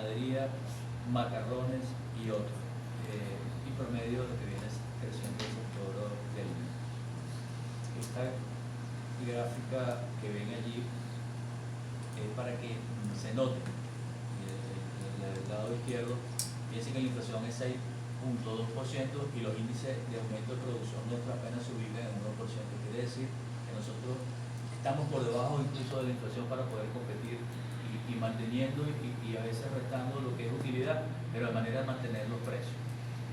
ganadería, macarrones y otros. Y promedio lo que viene es creciendo el sector del vino. Esta gráfica que ven allí es para que se note. Del lado izquierdo, piensen que la inflación es 6.2% y los índices de aumento de producción nuestra apenas se ubican en 1%. Quiere decir que nosotros estamos por debajo incluso de la inflación para poder competir y manteniendo y a veces restando lo que es utilidad, pero de manera de mantener los precios.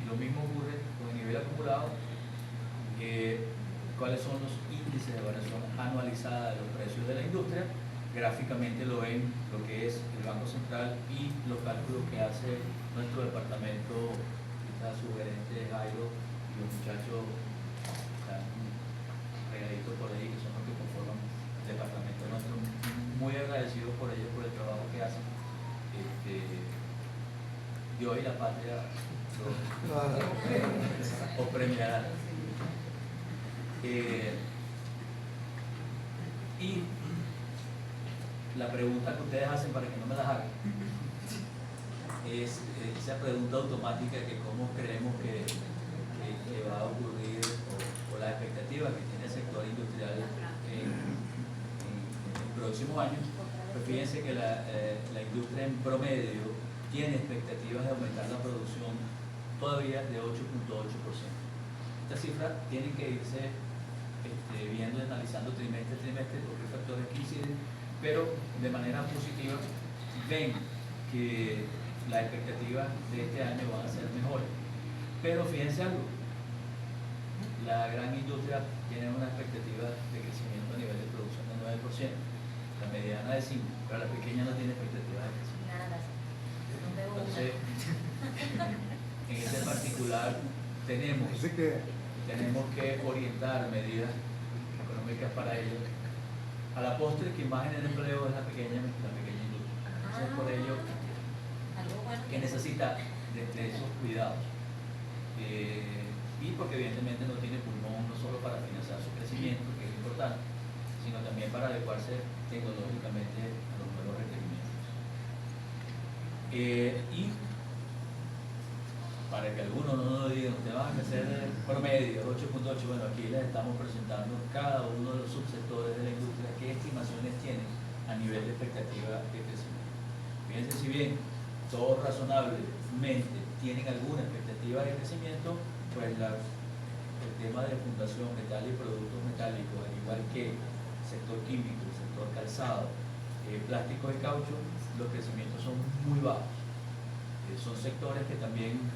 Y lo mismo ocurre con el nivel acumulado, cuáles son los índices de variación anualizada de los precios de la industria. Gráficamente lo ven lo que es el Banco Central y los cálculos que hace nuestro departamento, está su gerente Jairo y los muchachos están regaditos por ahí, que son los que conforman el departamento nuestro. Muy agradecidos por ellos, por el trabajo que hacen. Dios y la patria os premiarán. Y la pregunta que ustedes hacen para que no me las hagan es esa pregunta automática que cómo creemos que va a ocurrir o la expectativa que tiene el sector industrial en los próximos años. Pues fíjense que la industria en promedio tiene expectativas de aumentar la producción todavía de 8.8%. Estas cifras tienen que irse viendo, analizando trimestre a trimestre, porque hay factores que inciden, pero de manera positiva ven que las expectativas de este año van a ser mejores. Pero fíjense algo, la gran industria tiene una expectativa de crecimiento a nivel de producción de 9%, la mediana de 5%, pero la pequeña no tiene expectativa de crecimiento. Entonces, en este particular tenemos que orientar medidas económicas para ello. A la postre, quien más genera empleo es la pequeña industria. Entonces, por ello, que necesita de esos cuidados. Y porque evidentemente no tiene pulmón no solo para financiar su crecimiento, que es importante, sino también para adecuarse tecnológicamente a los nuevos requerimientos. Y para que algunos no nos digan, ustedes van a crecer el promedio 8.8, bueno, aquí les estamos presentando cada uno de los subsectores de la industria qué estimaciones tienen a nivel de expectativa de crecimiento. Fíjense, si bien todos razonablemente tienen alguna expectativa de crecimiento, pues el tema de fundación, metal y productos metálicos, al igual que el sector químico, el sector calzado, plástico y caucho, los crecimientos son muy bajos. Son sectores que también,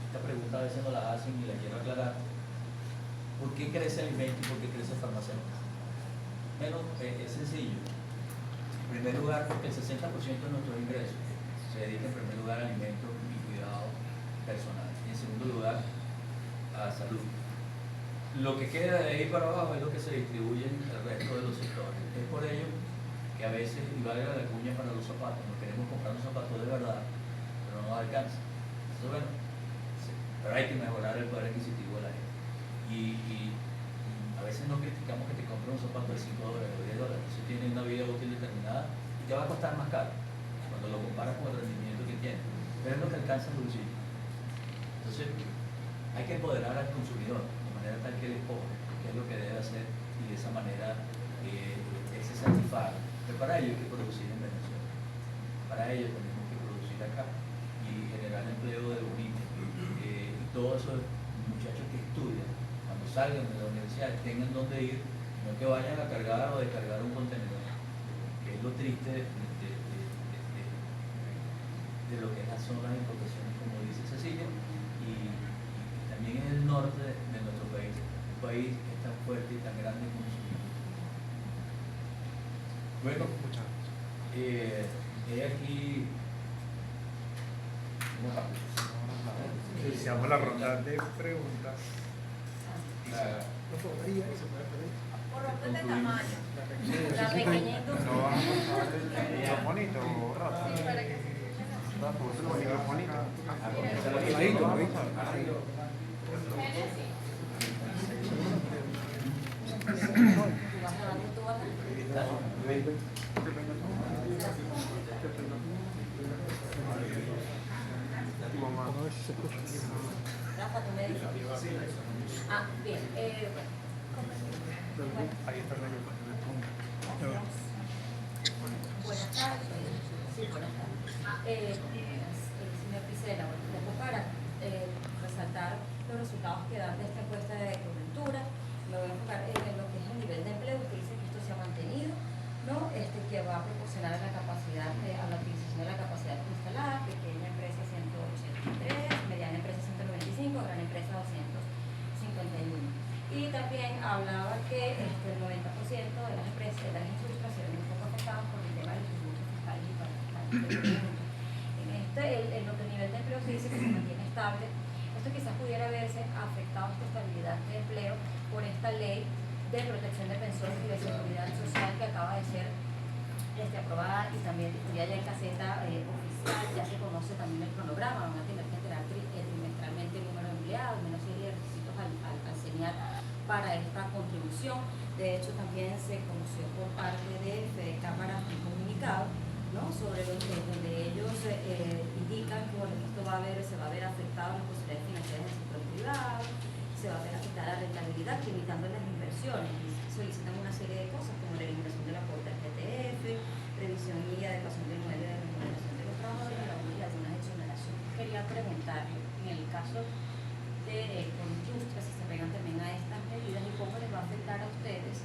esta pregunta a veces no la hacen y la quiero aclarar. ¿Por qué crece alimento y por qué crece farmacéutica? Bueno, es sencillo. En primer lugar, porque el 60% de nuestros ingresos se dedica en primer lugar a alimentos y cuidado personal. Y en segundo lugar, a salud. Lo que queda de ahí para abajo es lo que se distribuye en el resto de los sectores. Es por ello que a veces, y valga la cuña para los zapatos, no queremos comprar un zapato de verdad, pero no nos alcanza. Entonces, bueno, sí, pero hay que mejorar el poder adquisitivo de la gente. Y a veces no criticamos que te compres un zapato de $5 o $10, eso tiene una vida útil determinada y te va a costar más caro cuando lo comparas con el rendimiento que tiene, pero es lo que alcanza el bolsillo. Entonces, hay que empoderar al consumidor de manera tal que él escoja qué es lo que debe hacer y de esa manera se satisfaga. Pero para ello hay que producir en Venezuela. Para ello tenemos que producir acá y generar empleo de los niños. Y todos esos muchachos que estudian, cuando salgan de la universidad, tengan dónde ir, no que vayan a cargar o descargar un contenedor, que es lo triste de lo que es la zona de importaciones, como dice Cecilia, y también en el norte de nuestro país, un país que es tan fuerte y tan grande como su mismo. Bueno, he aquí iniciamos la ronda de preguntas. Por orden de tamaño. La pequeña industria. No vamos a pasar el bonito, Rafa. Sí, para que se Rafa, tú me dices. Ah, bien. Bueno, Ahí está el buenas tardes. Sí, buenas tardes. Señor Picela, bueno, tengo para resaltar los resultados que dan de esta encuesta de coyuntura. Me voy a enfocar en lo que es el nivel de empleo. Usted dice que esto se ha mantenido, ¿no? Que va a proporcionar la capacidad, a la utilización de la capacidad instalada, pequeña empresa 183, mediana empresa 195, gran empresa 251. Y también hablaba que el 90% de las empresas, de las industrias, se ven un poco afectadas por el tema de los tributos fiscales y para en lo que el nivel de empleo se dice que se mantiene estable. Esto quizás pudiera verse afectado esta estabilidad de empleo por esta ley de protección de pensiones y de seguridad social que acaba de ser aprobada y también distribuida ya en caseta oficial. Ya se conoce también el cronograma, van a tener que enterar trimestralmente el número de empleados, menos serie de requisitos al señalar para esta contribución. De hecho, también se conoció por parte de Fede Cámara un comunicado, ¿no? Sobre donde ellos indican que bueno, esto se va a ver afectado las posibilidades financieras del sector privado, se va a ver afectada la rentabilidad, limitando las inversiones. Y solicitan una serie de cosas como la eliminación de la cuota del GTF, revisión y adecuación del modelo de remuneración de los trabajadores y algunas exoneraciones. Quería preguntarle, en el caso de Industria, si se pegan también a estas medidas y cómo les va a afectar a ustedes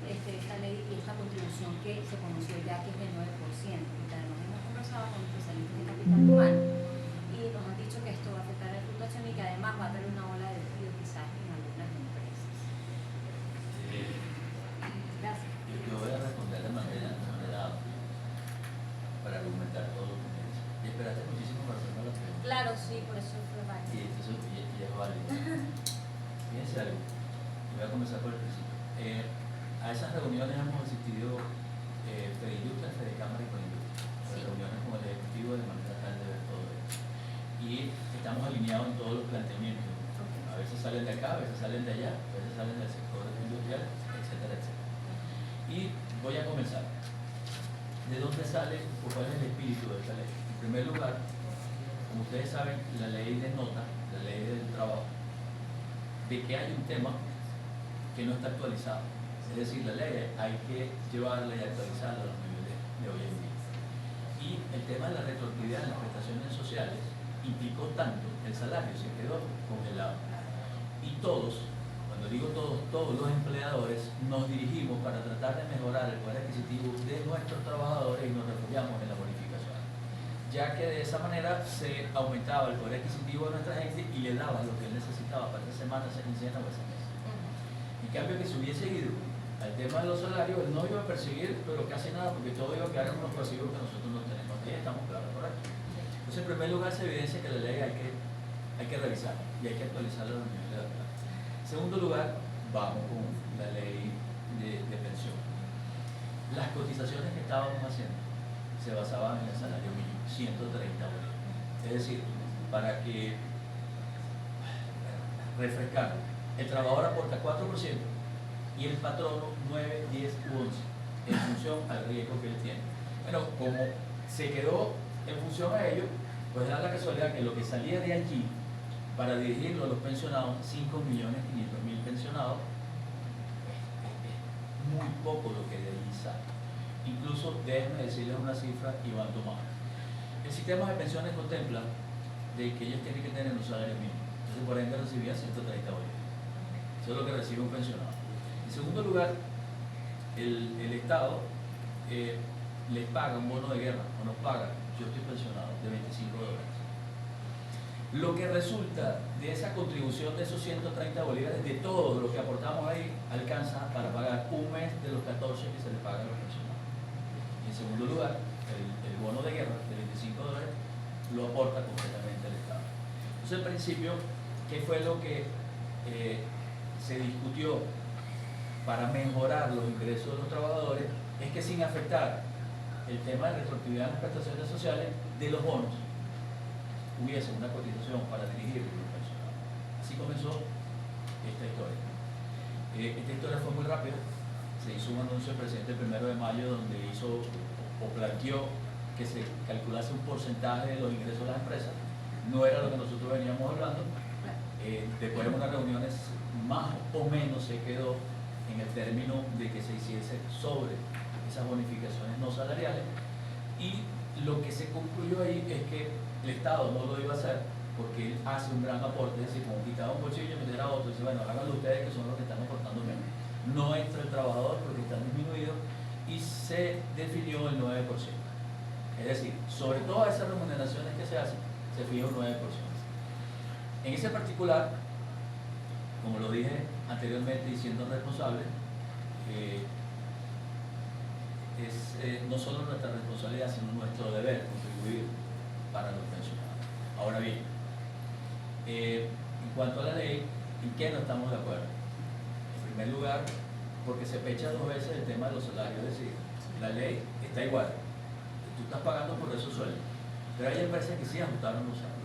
esta ley y esta contribución que se conoció ya que es del 9%, porque además hemos conversado con especialistas de capital humano y nos han dicho que esto va a afectar la fluctuación y que además va a haber una ola de despido quizás en algunas empresas. Gracias. Yo voy a responder de manera para argumentar todo lo que me dice. Y esperaste muchísimo para hacerme la pregunta. Claro, sí, por eso fue válido. Y entonces ya es válido. Fíjense algo. Yo voy a comenzar por el principio. A esas reuniones hemos asistido Fede Industria, Fede Cámara y Colindustria. Sí. Reuniones con el Ejecutivo de manera tal de ver todo esto. Y estamos alineados en todos los planteamientos. Okay. A veces salen de acá, a veces salen de allá, a veces salen del sector industrial, etcétera, etcétera. Y voy a comenzar. ¿De dónde sale o cuál es el espíritu de esta ley? En primer lugar, como ustedes saben, la ley denota, la ley del trabajo, de que hay un tema que no está actualizado. Es decir, la ley hay que llevarla y actualizarla a los niveles de hoy en día. Y el tema de la retroactividad en las prestaciones sociales implicó tanto que el salario se quedó congelado. Y todos, cuando digo todos los empleadores nos dirigimos para tratar de mejorar el poder adquisitivo de nuestros trabajadores y nos refugiamos en la bonificación, ya que de esa manera se aumentaba el poder adquisitivo de nuestra gente y le daba lo que él necesitaba para esa semana, esa quincena o ese mes. En cambio, que se hubiese ido al tema de los salarios, él no iba a perseguir, pero casi nada, porque todo iba a quedar en unos pasivos que nosotros no tenemos. Ahí estamos claros, ¿correcto? Entonces, en primer lugar, se evidencia que la ley hay que revisarla y hay que actualizarla a los niveles de edad. En segundo lugar, vamos con la ley de pensión. Las cotizaciones que estábamos haciendo se basaban en el salario mínimo, 130 bolívares. Es decir, para que refrescar, el trabajador aporta 4% y el patrono 9, 10 u 11 en función al riesgo que él tiene. Bueno, como se quedó en función a ello, pues da la casualidad que lo que salía de allí para dirigirlo a los pensionados, 5.500.000 pensionados, es muy poco lo que de allí sale. Incluso, déjenme decirles una cifra y van tomando. El sistema de pensiones contempla de que ellos tienen que tener un salario mínimo. Entonces, por ende, recibía 130 bolívares. Eso es lo que recibe un pensionado. En segundo lugar, el Estado les paga un bono de guerra, o nos paga, yo estoy pensionado, de $25. Lo que resulta de esa contribución de esos 130 bolívares, de todo lo que aportamos ahí, alcanza para pagar un mes de los 14 que se le pagan a los pensionados. Y en segundo lugar, el bono de guerra de $25 lo aporta completamente el Estado. Entonces, al principio, ¿qué fue lo que se discutió para mejorar los ingresos de los trabajadores? Es que sin afectar el tema de retroactividad en las prestaciones sociales de los bonos, hubiese una cotización para dirigir los pensionados. Así comenzó esta historia. Esta historia fue muy rápida. Se hizo un anuncio del presidente el 1 de mayo donde hizo o planteó que se calculase un porcentaje de los ingresos de las empresas, no era lo que nosotros veníamos hablando. Después de unas reuniones, más o menos se quedó en el término de que se hiciese sobre esas bonificaciones no salariales, y lo que se concluyó ahí es que el Estado no lo iba a hacer porque él hace un gran aporte, es decir, como quitaba un bolsillo y meter a otro, dice, bueno, háganlo ustedes que son los que están aportando menos. No entra el trabajador porque están disminuidos, y se definió el 9%. Es decir, sobre todas esas remuneraciones que se hacen, se fija un 9%. En ese particular, como lo dije anteriormente y siendo responsable, es no solo nuestra responsabilidad, sino nuestro deber contribuir para los pensionados. Ahora bien, en cuanto a la ley, ¿en qué no estamos de acuerdo? En primer lugar, porque se pecha dos veces el tema de los salarios, es decir, la ley está igual, tú estás pagando por esos sueldos, pero hay empresas que sí ajustaron los sueldos,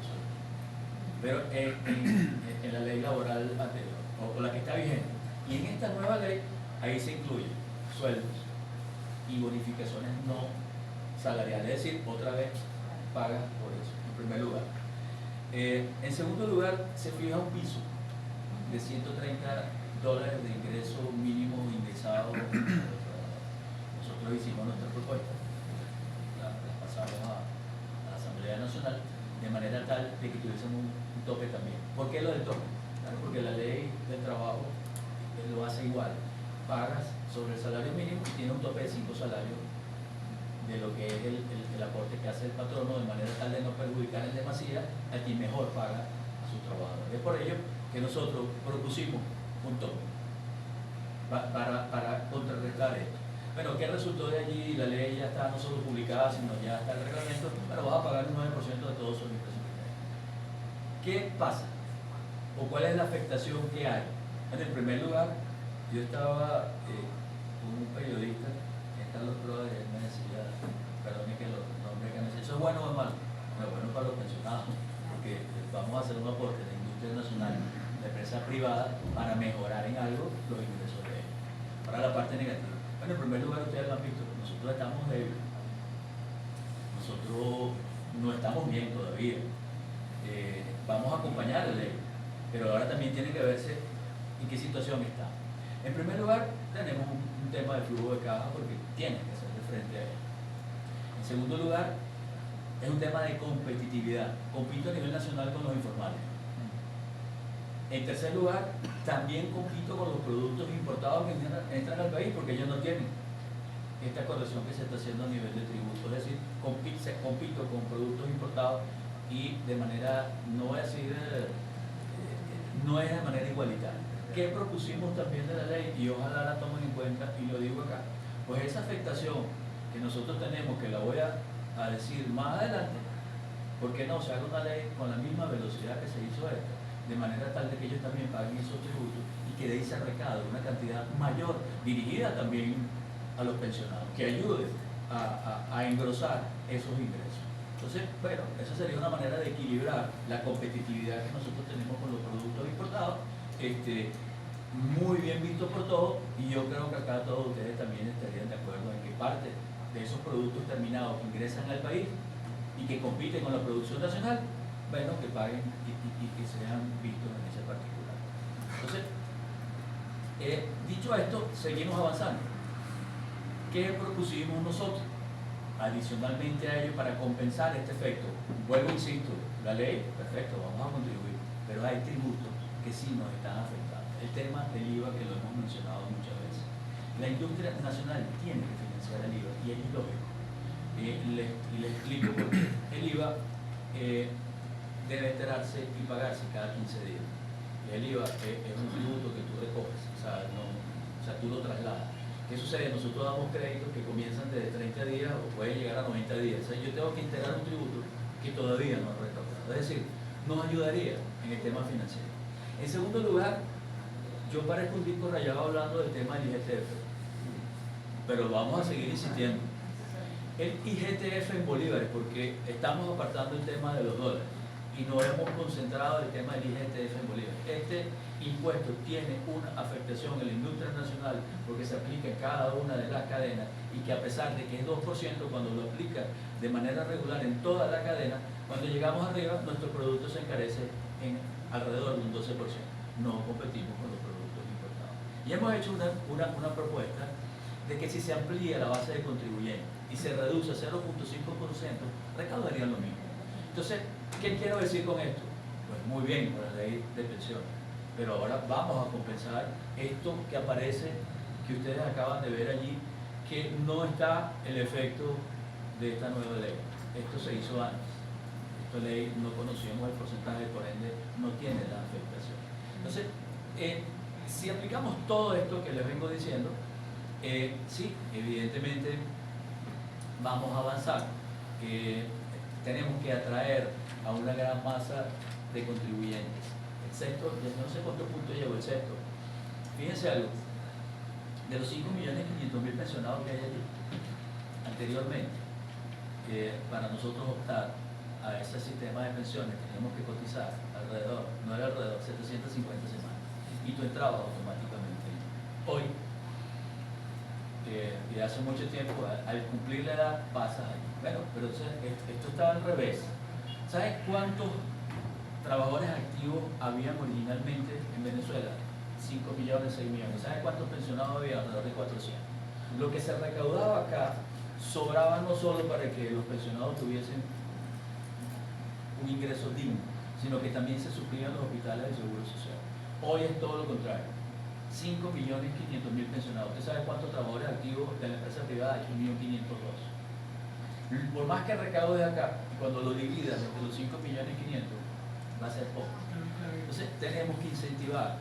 pero en la ley laboral anterior, o la que está vigente, y en esta nueva ley, ahí se incluyen sueldos y bonificaciones no salariales, es decir, otra vez pagas por eso, en primer lugar. En segundo lugar, se fija un piso de $130 de ingreso mínimo indexado. Nosotros hicimos nuestra propuesta, la pasamos a la Asamblea Nacional, de manera tal de que tuviésemos un tope también. ¿Por qué lo del tope? Claro, porque la ley del trabajo lo hace igual. Pagas sobre el salario mínimo y tiene un tope de 5 salarios de lo que es el aporte que hace el patrono, de manera tal de no perjudicar en demasía a quien mejor paga a sus trabajadores. Es por ello que nosotros propusimos un tope para contrarrestar esto. Bueno, ¿qué resultó de allí? La ley ya está no solo publicada, sino ya está el reglamento, pero vas a pagar el 9% de todos sus ingresos. ¿Qué pasa? ¿O cuál es la afectación que hay? En primer lugar, yo estaba con un periodista, Carlos Proa, y él me decía, perdone que los nombres que me decía, ¿eso es bueno o es malo? Bueno, bueno para los pensionados, porque vamos a hacer un aporte de industria nacional, de empresa privada, para mejorar en algo los ingresos de ellos. Para la parte negativa. Bueno, en primer lugar, ustedes lo han visto, nosotros estamos débiles, nosotros no estamos bien todavía, vamos a acompañar la ley, pero ahora también tiene que verse en qué situación está. En primer lugar, tenemos un tema de flujo de caja porque tiene que ser de frente a él. En segundo lugar, es un tema de competitividad. Compito a nivel nacional con los informales. En tercer lugar, también compito con los productos importados que entran al país porque ellos no tienen esta corrección que se está haciendo a nivel de tributo. Es decir, compito con productos importados y de manera, no voy a decir, no es de manera igualitaria. ¿Qué propusimos también de la ley? Y ojalá la tomen en cuenta, y lo digo acá. Pues esa afectación que nosotros tenemos, que la voy a decir más adelante, ¿por qué no se haga una ley con la misma velocidad que se hizo esta? De manera tal de que ellos también paguen esos tributos y que de ahí se recaude una cantidad mayor, dirigida también a los pensionados, que ayude a engrosar esos ingresos. Entonces, bueno, esa sería una manera de equilibrar la competitividad que nosotros tenemos con los productos importados, muy bien visto por todos, y yo creo que acá todos ustedes también estarían de acuerdo en que parte de esos productos terminados que ingresan al país y que compiten con la producción nacional, bueno, que paguen y que sean vistos en ese particular. Entonces, dicho esto, seguimos avanzando. ¿Qué propusimos nosotros? Adicionalmente a ello, para compensar este efecto, vuelvo, insisto, la ley, perfecto, vamos a contribuir, pero hay tributos que sí nos están afectando. El tema del IVA, que lo hemos mencionado muchas veces. La industria nacional tiene que financiar el IVA, y es ilógico. Y le explico por qué. El IVA debe enterarse y pagarse cada 15 días. El IVA es un tributo que tú recoges, o sea, tú lo trasladas. ¿Qué sucede? Nosotros damos créditos que comienzan desde 30 días o pueden llegar a 90 días. O sea, yo tengo que integrar un tributo que todavía no he recaudado. Es decir, nos ayudaría en el tema financiero. En segundo lugar, yo parezco un disco rayado hablando del tema del IGTF, pero vamos a seguir insistiendo. El IGTF en bolívares, porque estamos apartando el tema de los dólares. y no hemos concentrado el tema del IGTF en Bolivia. Este impuesto tiene una afectación en la industria nacional porque se aplica en cada una de las cadenas y que a pesar de que es 2%, cuando lo aplica de manera regular en toda la cadena, cuando llegamos arriba, nuestro producto se encarece en alrededor de un 12%. No competimos con los productos importados. Y hemos hecho una propuesta de que si se amplía la base de contribuyentes y se reduce a 0.5%, recaudarían lo mismo. Entonces, ¿qué quiero decir con esto? Pues muy bien con la ley de pensiones, pero ahora vamos a compensar esto que aparece, que ustedes acaban de ver allí, que no está el efecto de esta nueva ley. Esto se hizo antes. Esta ley no conocíamos el porcentaje, por ende no tiene la afectación. Entonces, si aplicamos todo esto que les vengo diciendo, sí, evidentemente vamos a avanzar. Tenemos que atraer a una gran masa de contribuyentes. El sector, no sé cuántos puntos llegó el sector. Fíjense algo, de los 5.500.000 pensionados que hay allí, anteriormente, para nosotros optar a ese sistema de pensiones teníamos que cotizar alrededor, 750 semanas, y tú entrabas automáticamente. Hoy, y hace mucho tiempo, al cumplir la edad, pasas ahí. Bueno, pero esto estaba al revés. ¿Sabes cuántos trabajadores activos habían originalmente en Venezuela? 5 millones, 6 millones. ¿Sabes cuántos pensionados había? Alrededor de 400. Lo que se recaudaba acá sobraba no solo para que los pensionados tuviesen un ingreso digno, sino que también se suplían los hospitales de seguro social. Hoy es todo lo contrario. 5.500.000 pensionados. ¿Usted sabe cuántos trabajadores activos de la empresa privada hay? 1.502.000. Por más que recaudes acá, cuando lo dividas entre los 5.500.000, va a ser poco. Entonces tenemos que incentivar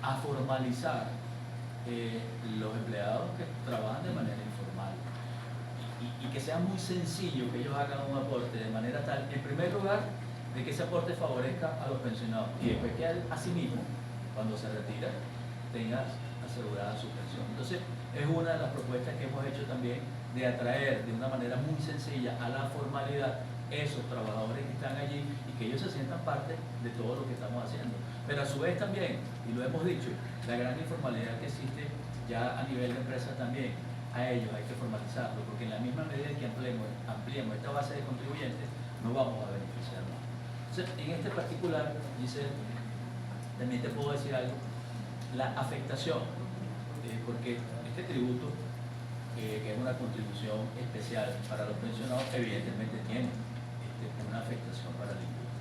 a formalizar los empleados que trabajan de manera informal y que sea muy sencillo que ellos hagan un aporte de manera tal, en primer lugar, de que ese aporte favorezca a los pensionados y después que él, asimismo, cuando se retira, tenga asegurada su pensión. Entonces, es una de las propuestas que hemos hecho también de atraer de una manera muy sencilla a la formalidad esos trabajadores que están allí y que ellos se sientan parte de todo lo que estamos haciendo. Pero a su vez también, y lo hemos dicho, la gran informalidad que existe ya a nivel de empresa también, a ellos hay que formalizarlo, porque en la misma medida que ampliemos esta base de contribuyentes, nos vamos a beneficiar más. Entonces, en este particular, dice, también te puedo decir algo, la afectación, porque este tributo, que es una contribución especial para los pensionados, evidentemente tiene una afectación para la industria.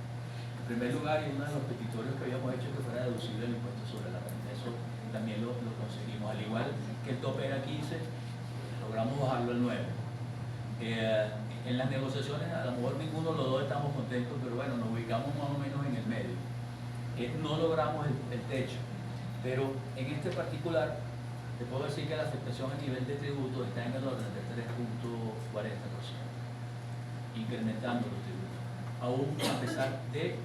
En primer lugar, y uno de los petitorios que habíamos hecho que fuera deducible el impuesto sobre la renta, eso también lo conseguimos, al igual que el tope era 15, logramos bajarlo al 9. En las negociaciones, a lo mejor ninguno de los dos estamos contentos, pero bueno, nos ubicamos más o menos en el medio. No logramos el techo. Pero en este particular, te puedo decir que la afectación a nivel de tributo está en el orden de 3.40%, incrementando los tributos, aún a pesar de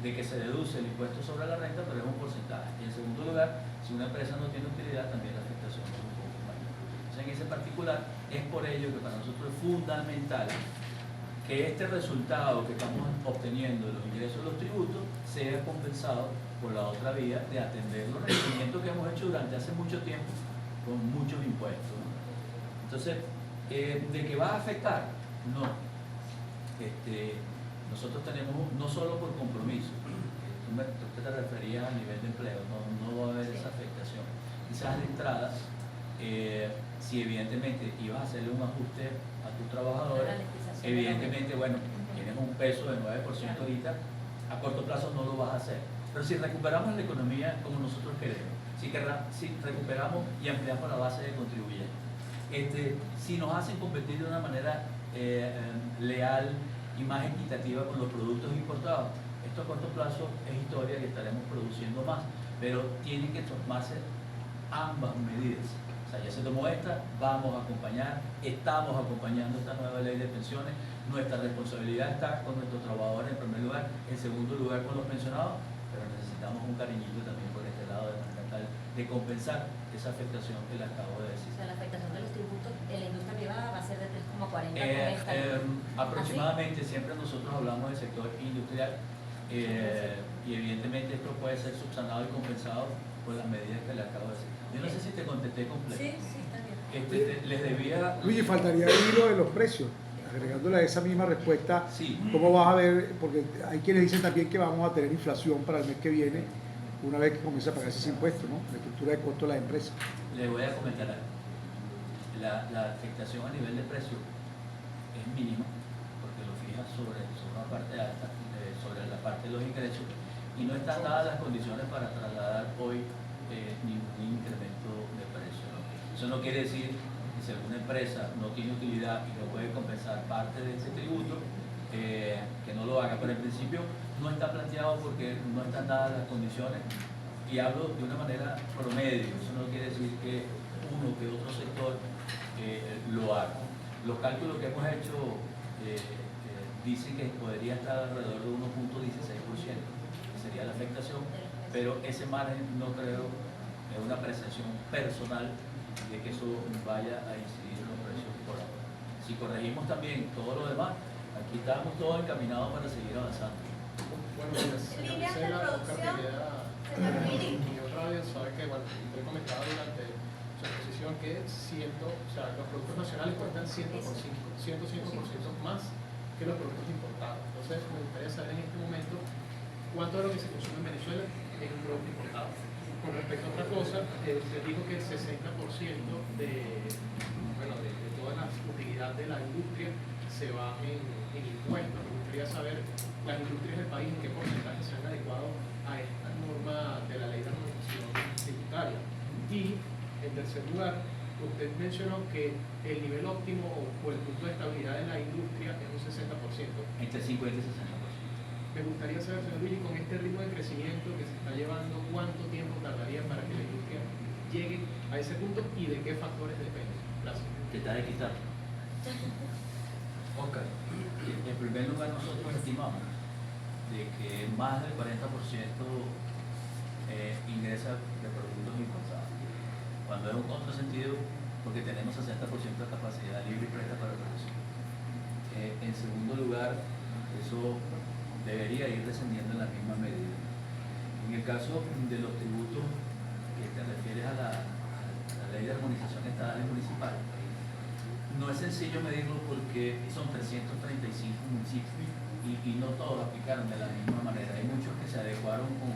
que se deduce el impuesto sobre la renta, pero es un porcentaje. Y en segundo lugar, si una empresa no tiene utilidad, también la afectación es un poco mayor. Entonces, en ese particular, es por ello que para nosotros es fundamental que este resultado que estamos obteniendo de los ingresos de los tributos sea compensado por la otra vía de atender los requerimientos que hemos hecho durante hace mucho tiempo con muchos impuestos, ¿no? Entonces, ¿de qué va a afectar? No. Nosotros tenemos, no solo por compromiso, tú te referías a nivel de empleo, no va a haber esa afectación. Quizás de entrada, si evidentemente ibas a hacerle un ajuste a tus trabajadores, evidentemente, bueno, tienes un peso de 9% ahorita, a corto plazo no lo vas a hacer. Pero si recuperamos la economía como nosotros queremos, si recuperamos y ampliamos la base de contribuyentes, si nos hacen competir de una manera leal y más equitativa con los productos importados, esto a corto plazo es historia y estaremos produciendo más, pero tienen que tomarse ambas medidas. O sea, ya se tomó esta, vamos a acompañar, estamos acompañando esta nueva ley de pensiones. Nuestra responsabilidad está con nuestros trabajadores en primer lugar, en segundo lugar con los pensionados, pero necesitamos un cariñito también por este lado de manera tal de compensar esa afectación que les acabo de decir. O sea, la afectación de los tributos en la industria privada va a ser de 3,40 aproximadamente, siempre nosotros hablamos del sector industrial, Y evidentemente esto puede ser subsanado y compensado por las medidas que le acabo de decir. Yo no sé si te contesté completo. Sí, está bien. Les debía... Luigi, faltaría el hilo de los precios, agregándole a esa misma respuesta. Sí. ¿Cómo vas a ver? Porque hay quienes dicen también que vamos a tener inflación para el mes que viene, una vez que comience a pagarse ese impuesto, ¿no? La estructura de costo de las empresas. Les voy a comentar algo. La afectación a nivel de precio es mínima, porque lo fija sobre una parte alta, sobre la parte de los ingresos, y no están dadas las condiciones para trasladar hoy ningún incremento de precio, ¿no? Eso no quiere decir que si alguna empresa no tiene utilidad y no puede compensar parte de ese tributo, que no lo haga, pero en principio no está planteado porque no están dadas las condiciones, y hablo de una manera promedio. Eso no quiere decir que uno que otro sector lo haga. Los cálculos que hemos hecho dicen que podría estar alrededor de 1.16%, que sería la afectación, pero ese margen no creo, es una apreciación personal de que eso vaya a incidir en los precios por ahora. Si corregimos también todo lo demás, aquí estamos todos encaminados para seguir avanzando. Bueno, pues Líneas de producción, y otra vez sabe que, bueno, he comentado durante su exposición que los productos nacionales cuestan 105% más que los productos importados. Entonces, me gustaría saber en este momento cuánto de lo que se consume en Venezuela es un producto importado. Con respecto a otra cosa, usted dijo que el 60% de toda la utilidad de la industria se va en impuestos. Me gustaría saber las industrias del país en qué porcentaje se han adecuado a esta norma de la ley de armonización tributaria. Y, en tercer lugar, usted mencionó que el nivel óptimo o el punto de estabilidad de la industria es un 60%. Entre 50 y 60%. Me gustaría saber, señor Luigi, con este ritmo de crecimiento que se está llevando, ¿cuánto tiempo tardaría para que la industria llegue a ese punto y de qué factores depende? Gracias. Te está de quitar. Oscar, en primer lugar nosotros estimamos de que más del 40% ingresa de productos importados. Cuando es un contrasentido, porque tenemos 60% de capacidad libre y presta para producción. En segundo lugar, eso debería ir descendiendo en la misma medida. En el caso de los tributos que te refieres a la ley de armonización estatal y municipal, no es sencillo medirlo porque son 335 municipios y no todos aplicaron de la misma manera. Hay muchos que se adecuaron con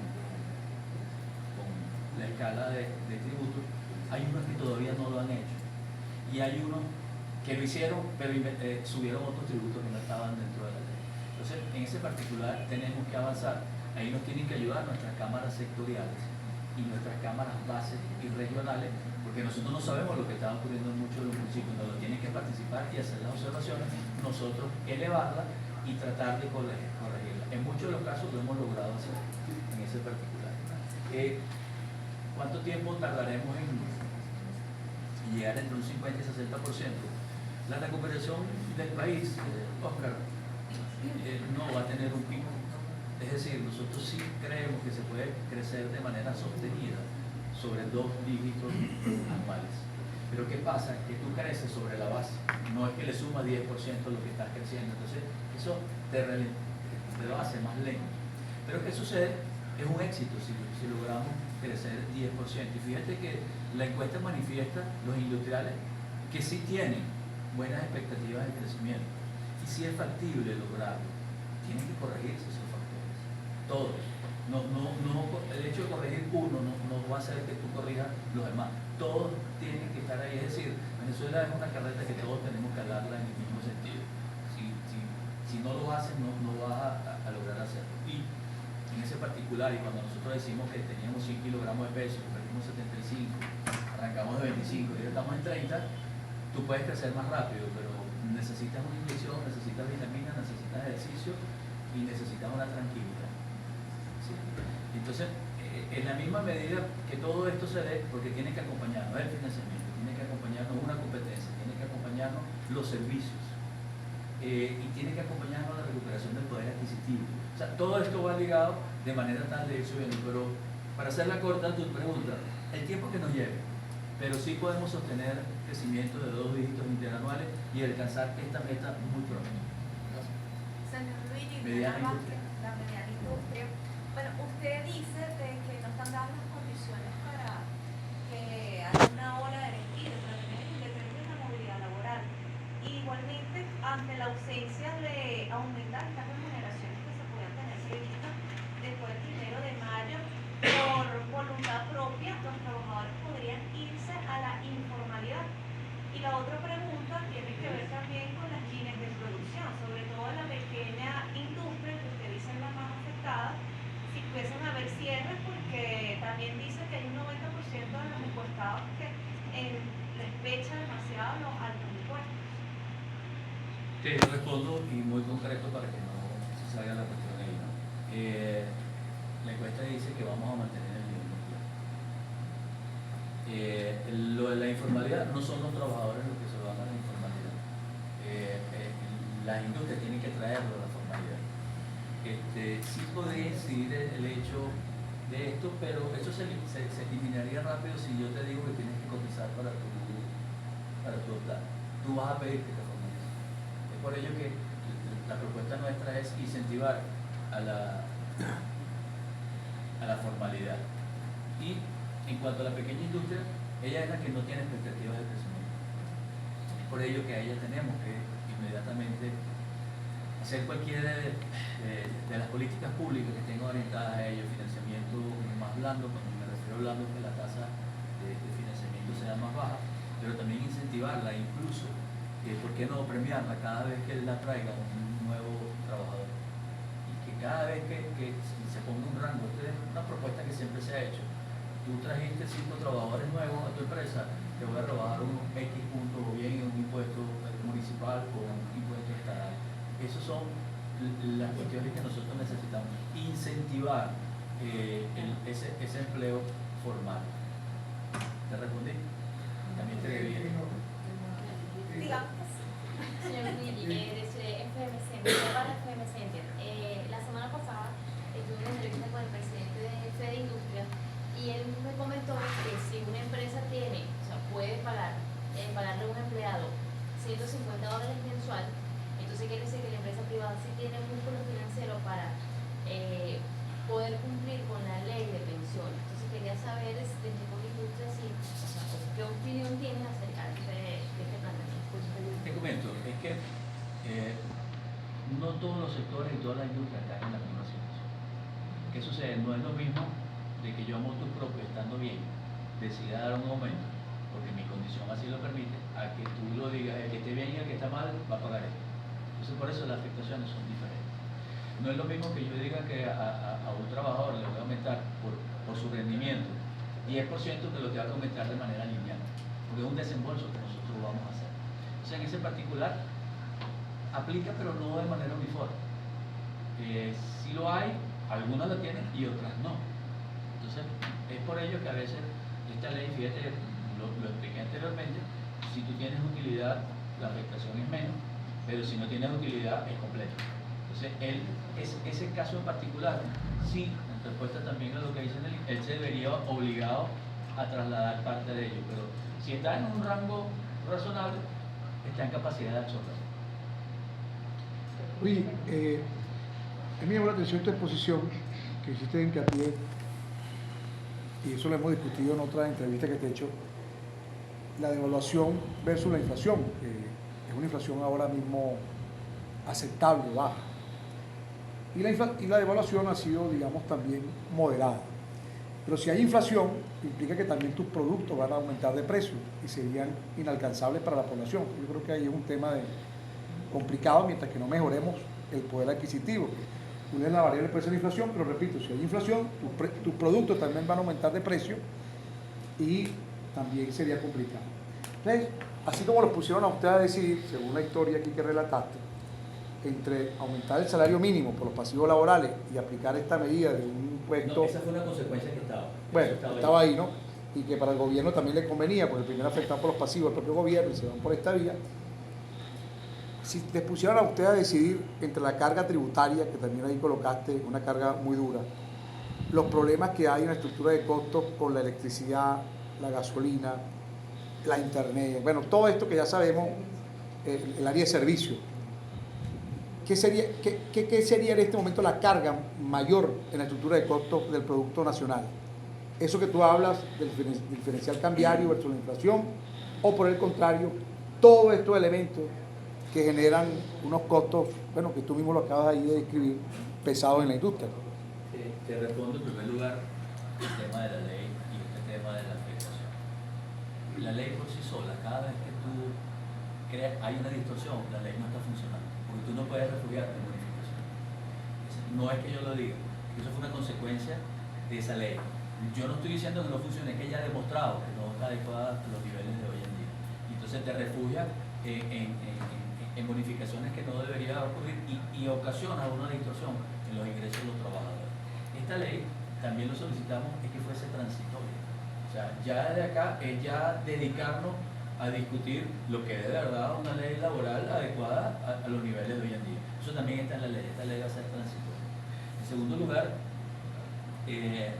la escala de tributos, hay unos que todavía no lo han hecho y hay unos que lo hicieron pero subieron otros tributos que no estaban dentro de la ley. Entonces, en ese particular tenemos que avanzar. Ahí nos tienen que ayudar nuestras cámaras sectoriales y nuestras cámaras bases y regionales, porque nosotros no sabemos lo que está ocurriendo en muchos de los municipios, nos lo tienen que participar y hacer las observaciones, nosotros elevarlas y tratar de corregirlas. En muchos de los casos lo hemos logrado hacer en ese particular. ¿Cuánto tiempo tardaremos en llegar entre un 50 y 60%? La recuperación del país, Oscar, no va a tener un pico. Es decir, nosotros sí creemos que se puede crecer de manera sostenida sobre 2 dígitos anuales. Pero ¿qué pasa? Que tú creces sobre la base. No es que le sumas 10% lo que estás creciendo. Entonces, eso te lo hace más lento. Pero ¿qué sucede? Es un éxito si logramos crecer 10%. Y fíjate que la encuesta manifiesta los industriales que sí tienen buenas expectativas de crecimiento. Y si es factible lograrlo, tienen que corregirse esos factores. Todos. El hecho de corregir uno no va a hacer que tú corrijas los demás. Todos tienen que estar ahí. Es decir, Venezuela es una carreta que todos tenemos que hablarla en el mismo sentido. Si no lo haces, no vas a lograr hacerlo. Y en ese particular, y cuando nosotros decimos que teníamos 100 kilogramos de peso, perdimos 75, arrancamos de 25 y ahora estamos en 30, tú puedes crecer más rápido, pero necesitas una inyección, necesitas vitaminas, necesitas ejercicio y necesitas una tranquilidad. ¿Sí? Entonces, en la misma medida que todo esto se dé, porque tiene que acompañarnos el financiamiento, tiene que acompañarnos una competencia, tiene que acompañarnos los servicios y tiene que acompañarnos la recuperación del poder adquisitivo. O sea, todo esto va ligado de manera tal de ir subiendo, pero para hacerla corta tu pregunta, el tiempo que nos lleve, pero sí podemos sostener crecimiento de 2 dígitos interanuales y alcanzar esta meta muy pronto. Señor Luigi, Mediana la mediana industria. Bueno, usted dice de que no están dadas las condiciones para que haya una ola de despidos, para tener independencia de la movilidad laboral. Y igualmente, ante la ausencia de aumentar estas remuneraciones que se puedan tener previstas después del 1 de mayo, por voluntad propia, los trabajadores podrían irse a la informalidad. Y la otra pregunta tiene que ver también con las líneas de producción, sobre todo en la pequeña industria, que usted dice es la más afectada, si pudiesen haber cierres, porque también dice que hay un 90% de los encuestados que les pecha demasiado los altos impuestos. Te respondo y muy concreto para que no se salga la cuestión ahí, ¿no? La encuesta dice que vamos a mantener el nivel nuclear. Lo de la informalidad no son los trabajadores los que se van a la informalidad. Las industrias tienen que traerlo a la formalidad. Sí podría incidir el hecho de esto, pero eso se eliminaría rápido si yo te digo que tienes que cotizar para tu plan. Tú vas a pedir que te formalices. Es por ello que la propuesta nuestra es incentivar a la formalidad. Y en cuanto a la pequeña industria, ella es la que no tiene expectativas de crecimiento. Es por ello que a ella tenemos que inmediatamente hacer cualquiera de las políticas públicas que tengan orientadas a ello, financiamiento más blando, cuando me refiero a blando, que la tasa de financiamiento sea más baja, pero también incentivarla, incluso, ¿por qué no premiarla cada vez que la traiga un nuevo trabajador? Y que cada vez que se ponga un rango, esta es una propuesta que siempre se ha hecho. Tú trajiste 5 trabajadores nuevos a tu empresa, te voy a rebajar un X punto, o bien un impuesto municipal o un impuesto estatal. Esas son las cuestiones que nosotros necesitamos. Incentivar ese empleo formal. ¿Te respondí? También te debía. Digamos que sí. Señor Luigi, desde FM Center, para FM Center, la semana pasada tuve una entrevista con el presidente de Fede Industria y él me comentó que si una empresa tiene, o sea, puede pagarle a un empleado $150 mensual, entonces quiere decir que la empresa privada sí tiene músculo financiero para poder cumplir con la ley de pensiones. Entonces quería saber desde con industria si, o sea, qué opinión tienes acerca de este planteamiento. Te comento, es que no todos los sectores y todas las industrias están en la misma situación. ¿Qué sucede? No es lo mismo de que yo a motu propio, estando bien, decida dar un aumento, porque mi condición así lo permite, a que tú lo digas, el que esté bien y el que está mal va a pagar esto. Entonces por eso las afectaciones son diferentes. No es lo mismo que yo diga que a un trabajador le voy a aumentar por su rendimiento 10% que lo que va a aumentar de manera lineal, porque es un desembolso que nosotros vamos a hacer. Entonces en ese particular aplica, pero no de manera uniforme. Si lo hay, algunas lo tienen y otras no. Entonces es por ello que a veces esta ley, fíjate, lo expliqué anteriormente, si tú tienes utilidad, la afectación es menos, pero si no tienes utilidad, es completa. Entonces, ese caso en particular, sí, en respuesta también a lo que dicen, él se vería obligado a trasladar parte de ello, pero si está en un rango razonable, está en capacidad de absorber. Luis, a mí me llamó la atención tu exposición, que hiciste hincapié, y eso lo hemos discutido en otra entrevista que te he hecho, la devaluación versus la inflación, que es una inflación ahora mismo aceptable, baja. Y la devaluación ha sido, digamos, también moderada. Pero si hay inflación, implica que también tus productos van a aumentar de precio y serían inalcanzables para la población. Yo creo que ahí es un tema complicado mientras que no mejoremos el poder adquisitivo. Una es la variable precio de la inflación, pero repito, si hay inflación, tus productos también van a aumentar de precio y también sería complicado. Entonces, así como los pusieron a ustedes a decidir, según la historia aquí que relataste, entre aumentar el salario mínimo por los pasivos laborales y aplicar esta medida de un impuesto... No, esa fue una consecuencia que estaba. Bueno, estaba ahí, ¿no? Y que para el gobierno también le convenía, porque el primero afectado por los pasivos el propio gobierno y se van por esta vía. Si les pusieran a ustedes a decidir entre la carga tributaria, que también ahí colocaste, una carga muy dura, los problemas que hay en la estructura de costos con la electricidad, la gasolina, la internet, bueno, todo esto que ya sabemos, el área de servicio. ¿qué sería en este momento la carga mayor en la estructura de costos del Producto Nacional? Eso que tú hablas del diferencial cambiario versus la inflación, o por el contrario, todos estos elementos que generan unos costos, bueno, que tú mismo lo acabas ahí de describir, pesados en la industria. Te respondo en primer lugar el tema de la ley y este tema de la afectación. La ley por sí sola, cada vez que tú creas, hay una distorsión, la ley no está funcionando, porque tú no puedes refugiarte en modificación. No es que yo lo diga, eso fue una consecuencia de esa ley. Yo no estoy diciendo que no funcione, es que ya ha demostrado que no está adecuada a los niveles de hoy en día. Entonces te refugias en bonificaciones que no debería ocurrir y ocasiona una distorsión en los ingresos de los trabajadores. Esta ley también lo solicitamos es que fuese transitoria. O sea, ya de acá es ya dedicarnos a discutir lo que es de verdad una ley laboral adecuada a los niveles de hoy en día. Eso también está en la ley, esta ley va a ser transitoria. En segundo lugar,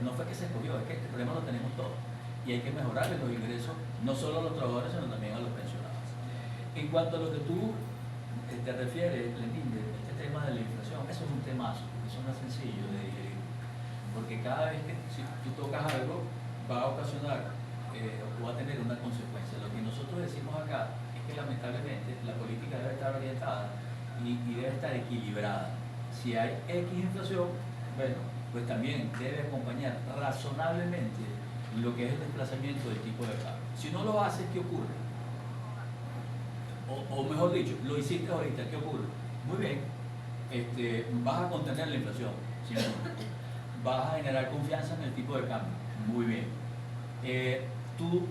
no fue que se escogió, es que el problema lo tenemos todos y hay que mejorarle los ingresos no solo a los trabajadores sino también a los pensionados. En cuanto a lo que tú te refieres, Lenín, de este tema de la inflación, eso es un temazo, eso no es sencillo de digerir, porque cada vez que si tú tocas algo va a ocasionar o va a tener una consecuencia. Lo que nosotros decimos acá es que lamentablemente la política debe estar orientada y debe estar equilibrada. Si hay X inflación, bueno, pues también debe acompañar razonablemente lo que es el desplazamiento del tipo de cambio. Si no lo haces, ¿qué ocurre? O mejor dicho, lo hiciste ahorita, ¿qué ocurre? Muy bien, vas a contener la inflación, ¿sí? Vas a generar confianza en el tipo de cambio, muy bien. Tú,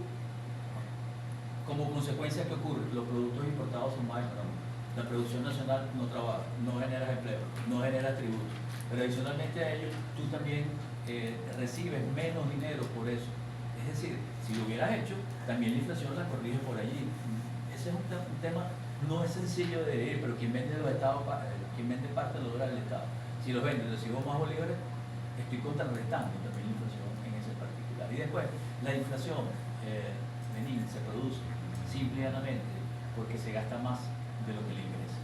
como consecuencia, ¿qué ocurre? Los productos importados son más económicos. La producción nacional no trabaja, no genera empleo, no genera tributos. Pero adicionalmente a ello, tú también recibes menos dinero por eso. Es decir, si lo hubieras hecho, también la inflación la corrige por allí. Ese es un tema, no es sencillo de ir, pero quien vende los estados, quien vende parte lo logra el Estado. Si los vende, recibo más bolívares, estoy contrarrestando también la inflación en ese particular. Y después, la inflación, se produce simple y llanamente porque se gasta más de lo que le ingresa.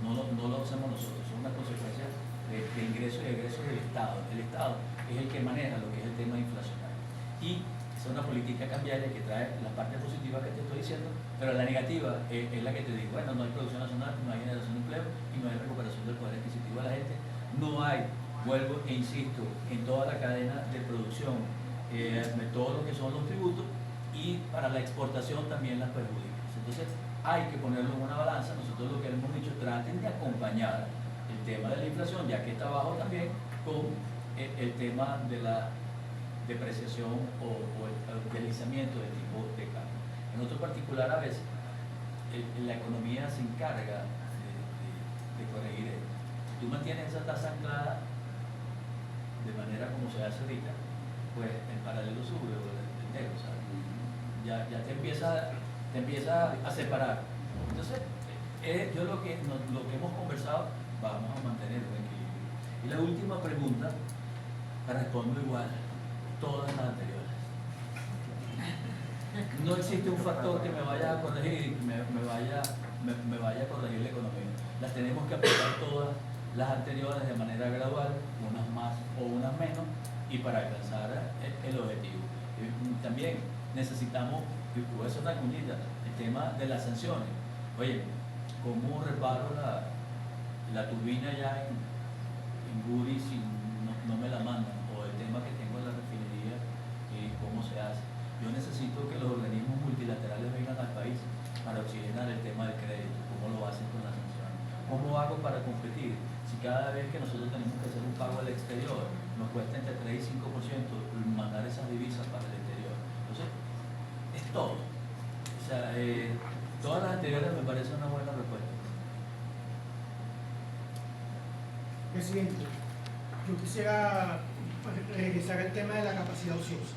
No lo hacemos nosotros, es una consecuencia de ingresos y egresos del Estado. El Estado es el que maneja lo que es el tema inflacionario. Y es una política cambiaria que trae la parte positiva que te estoy diciendo, pero la negativa es la que te digo, bueno, no hay producción nacional, no hay generación de empleo y no hay recuperación del poder adquisitivo de la gente. No hay, vuelvo e insisto, en toda la cadena de producción, de todo lo que son los tributos, y para la exportación también las perjudica. Entonces hay que ponerlo en una balanza. Nosotros lo que hemos dicho, traten de acompañar el tema de la inflación, ya que está bajo también, con el tema de la depreciación o el deslizamiento del tipo de cambio. En otro particular, a veces la economía se encarga de corregir esto. Si tú mantienes esa tasa anclada de manera como se hace ahorita, pues el paralelo sube o el negro, ¿sabes? Ya te empieza a separar. Entonces, yo lo que hemos conversado, vamos a mantener un equilibrio. Y la última pregunta, la respondo igual, todas las anteriores. No existe un factor que me vaya a corregir y que me vaya a corregir la economía. Las tenemos que aplicar todas las anteriores de manera gradual, unas más o unas menos, y para alcanzar el objetivo. También necesitamos, y voy a hacer una cuñita, el tema de las sanciones. Oye, ¿cómo reparo la turbina ya en Guri si no me la mandan? O el tema que tengo en la refinería, ¿cómo se hace? Yo necesito que los organismos multilaterales vengan al país para oxigenar el tema del crédito. ¿Cómo lo hacen con las sanciones? ¿Cómo hago para competir? Si cada vez que nosotros tenemos que hacer un pago al exterior, nos cuesta entre 3 y 5% mandar esas divisas para el exterior. Entonces, es todo. O sea, todas las anteriores me parece una buena respuesta. Presidente, yo quisiera regresar al tema de la capacidad ociosa.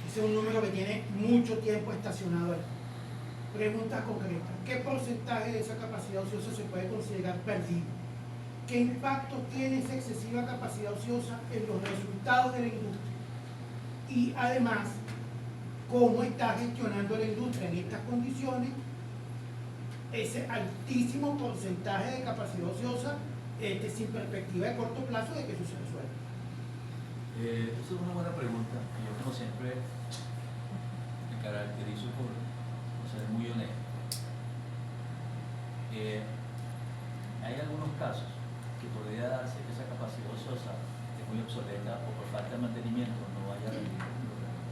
Ese es un número que tiene mucho tiempo estacionado ahí. Pregunta concreta: ¿qué porcentaje de esa capacidad ociosa se puede considerar perdido? ¿Qué impacto tiene esa excesiva capacidad ociosa en los resultados de la industria? Y además, ¿cómo está gestionando la industria en estas condiciones ese altísimo porcentaje de capacidad ociosa sin perspectiva de corto plazo de que eso se resuelva? Esa es una buena pregunta. Yo, como siempre, me caracterizo por ser muy honesto. Hay algunos casos que podría darse que esa capacidad ociosa es muy obsoleta o por falta de mantenimiento no vaya a rendir.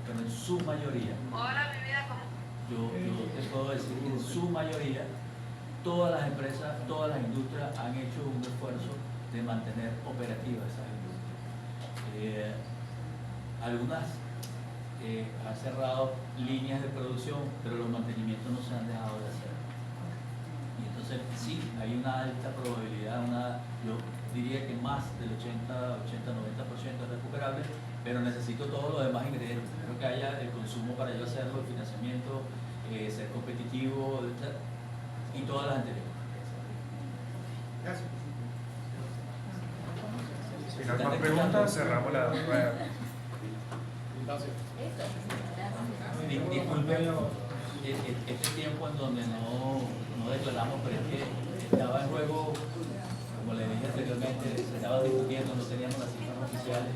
Pero en su mayoría, Hola, mi vida, ¿cómo? yo te puedo decir que en su mayoría, todas las empresas, todas las industrias han hecho un esfuerzo de mantener operativas esas industrias. Algunas han cerrado líneas de producción, pero los mantenimientos no se han dejado de hacer. Y entonces sí, hay una alta probabilidad, yo diría que más del 80-90% es recuperable, pero necesito todos los demás ingredientes. Creo que haya el consumo para yo hacerlo, el financiamiento, ser competitivo, etc. Y todas las anteriores. Gracias. Si no hay más preguntas, cerramos la rueda. Gracias. Disculpen este tiempo en donde no declaramos, pero es que estaba en juego, como le dije anteriormente, se estaba discutiendo, no teníamos las cifras oficiales.